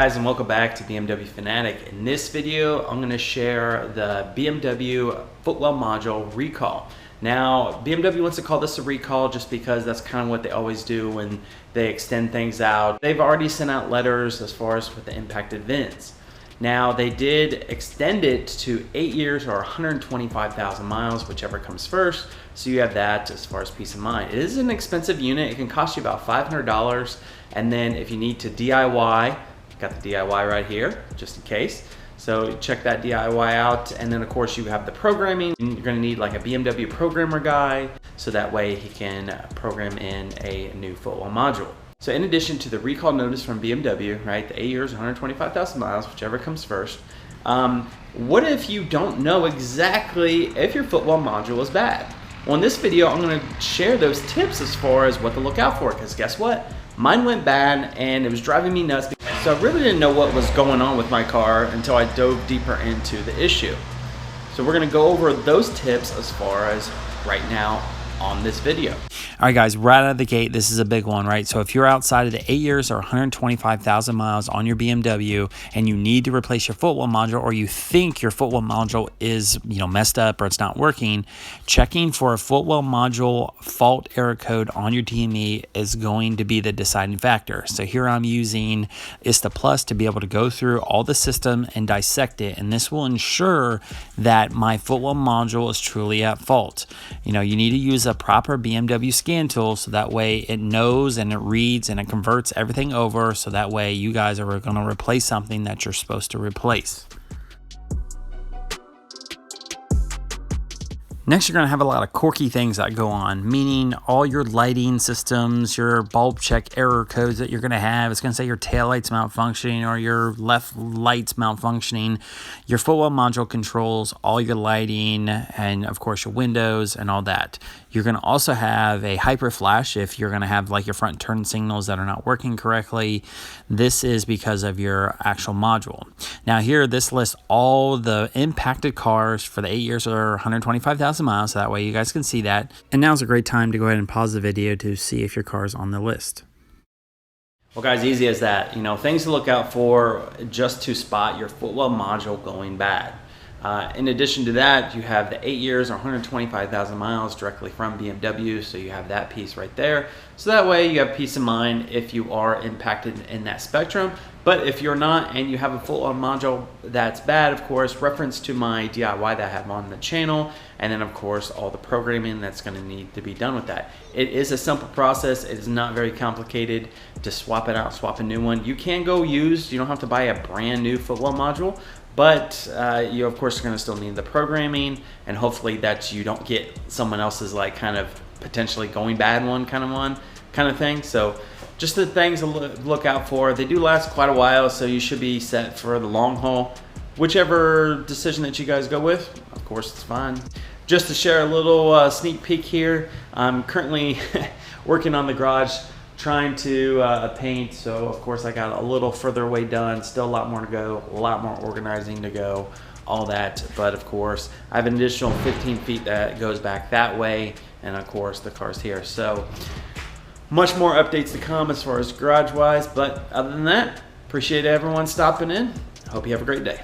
guys, and welcome back to BMW Fanatic. In this video, I'm going to share the BMW Footwell Module RECALL. Now, BMW wants to call this a recall just because that's kind of what they always do when they extend things out. They've already sent out letters as far as with the impacted VINs. Now, they did extend it to 8 years or 125,000 miles, whichever comes first. So you have that as far as peace of mind. It is an expensive unit. It can cost you about $500. And then if you need to DIY, got the DIY right here, just in case. So check that DIY out. And then of course you have the programming. You're gonna need like a BMW programmer guy, so that way he can program in a new Footwell module. So in addition to the recall notice from BMW, right, the 8 years, 125,000 miles, whichever comes first, what if you don't know exactly if your Footwell module is bad? Well, in this video, I'm gonna share those tips as far as what to look out for, because guess what? Mine went bad and it was driving me nuts. So I really didn't know what was going on with my car until I dove deeper into the issue. So we're gonna go over those tips as far as right now on this video. All right, guys, right out of the gate, this is a big one, right? So if you're outside of the 8 years or 125,000 miles on your BMW and you need to replace your Footwell module, or you think your Footwell module is, messed up or it's not working, checking for a Footwell module fault error code on your DME is going to be the deciding factor. So here I'm using ISTA Plus to be able to go through all the system and dissect it, and this will ensure that my Footwell module is truly at fault. You need to use a proper BMW scan tool, so that way it knows and it reads and it converts everything over, so that way you guys are going to replace something that you're supposed to replace. Next, you're going to have a lot of quirky things that go on, meaning all your lighting systems, your bulb check error codes that you're going to have. It's going to say your taillights malfunctioning or your left lights malfunctioning. Your Footwell module controls all your lighting and, of course, your windows and all that. You're going to also have a hyper flash if you're going to have like your front turn signals that are not working correctly. This is because of your actual module. Now here, this lists all the impacted cars for the 8 years or 125,000 miles, so that way you guys can see that. And now's a great time to go ahead and pause the video to see if your car is on the list. Well guys, easy as that. Things to look out for just to spot your Footwell module going bad. In addition to that, you have the 8 years or 125,000 miles directly from BMW, so you have that piece right there. So that way you have peace of mind if you are impacted in that spectrum. But if you're not and you have a Footwell module that's bad, of course, reference to my DIY that I have on the channel, and then of course all the programming that's going to need to be done with that. It is a simple process. It is not very complicated to swap it out, swap a new one. You can go used. You don't have to buy a brand new Footwell module. But you of course are going to still need the programming, and hopefully that you don't get someone else's like kind of potentially going bad one kind of thing. So just the things to look out for. They do last quite a while, so you should be set for the long haul. Whichever decision that you guys go with, of course it's fine. Just to share a little sneak peek here, I'm currently working on the garage, trying to paint, so of course I got a little further way done, still a lot more to go, a lot more organizing to go, all that. But of course I have an additional 15 feet that goes back that way, and of course the car's here. So much more updates to come as far as garage wise, but other than that, appreciate everyone stopping in. Hope you have a great day.